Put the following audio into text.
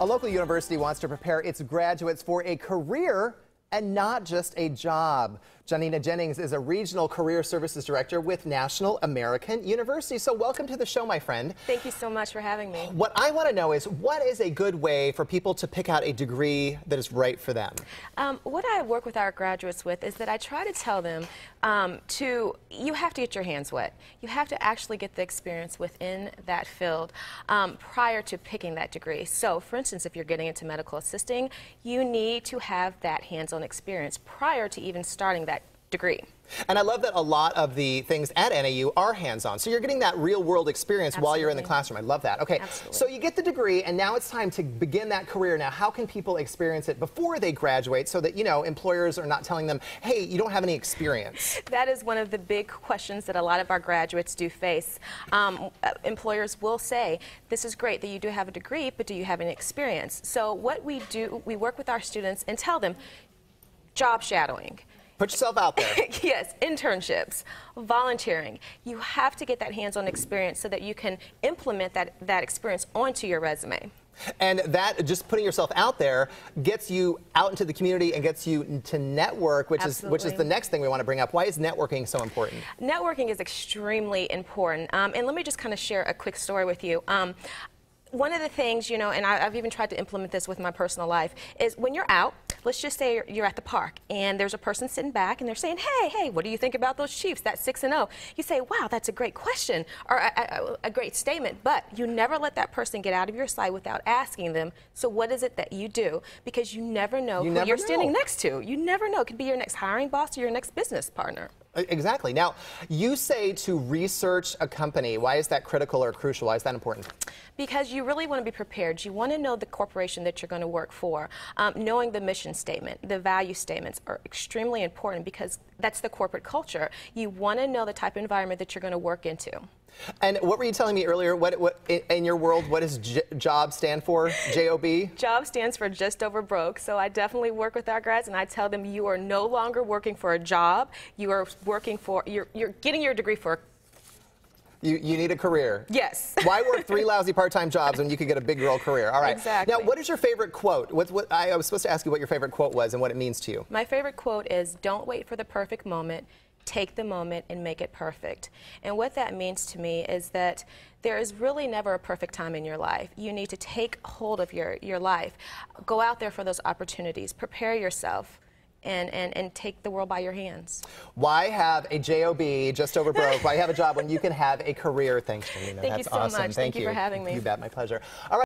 A local university wants to prepare its graduates for a career and not just a job. Janina Jennings is a regional career services director with National American University. So welcome to the show, my friend. Thank you so much for having me. What I want to know is, what is a good way for people to pick out a degree that is right for them? What I work with our graduates with is that I try to tell them you have to get your hands wet. You have to actually get the experience within that field prior to picking that degree. So, for instance, if you're getting into medical assisting, you need to have that hands-on experience prior to even starting that degree. And I love that a lot of the things at NAU are hands-on. So you're getting that real-world experience Absolutely. while you're in the classroom. I love that. Okay, Absolutely. So you get the degree, and now it's time to begin that career. Now, how can people experience it before they graduate so that, you know, employers are not telling them, hey, you don't have any experience? That is one of the big questions that a lot of our graduates do face. Employers will say, this is great that you do have a degree, but do you have any experience? So what we do, we work with our students and tell them, job shadowing. Put yourself out there. Yes, internships, volunteering. You have to get that hands-on experience so that you can implement that experience onto your resume. And that, just putting yourself out there, gets you out into the community and gets you to network, which is the next thing we want to bring up. Why is networking so important? Networking is extremely important. And let me just kind of share a quick story with you. One of the things, you know, and I've even tried to implement this with my personal life, is when you're out, let's just say you're at the park and there's a person sitting back and they're saying, hey, what do you think about those Chiefs? That's 6-0. You say, wow, that's a great question or a great statement, but you never let that person get out of your sight without asking them, so what is it that you do? Because you never know who you're standing next to. You never know. It could be your next hiring boss or your next business partner. Exactly. Now, you say to research a company. Why is that critical or crucial? Why is that important? Because you really want to be prepared. You want to know the corporation that you're going to work for. Knowing the mission statement, the value statements are extremely important because that's the corporate culture. You want to know the type of environment that you're going to work into. And what were you telling me earlier? What in your world, what does JOB stand for? J-O-B? JOB stands for just over broke. So I definitely work with our grads and I tell them you are no longer working for a job. You are working for, you're getting your degree for You need a career. Yes. Why work 3 lousy part-time jobs when you could get a big girl career? All right. Exactly. Now, what is your favorite quote? I was supposed to ask you what your favorite quote was and what it means to you. My favorite quote is, don't wait for the perfect moment. Take the moment and make it perfect. And what that means to me is that there is really never a perfect time in your life. You need to take hold of your life. Go out there for those opportunities. Prepare yourself. And take the world by your hands. Why have a JOB, just over broke? Why have a job when you can have a career? Thanks, Janina. Thank That's you so awesome. much. Thank you for having me. You bet. My pleasure. All right.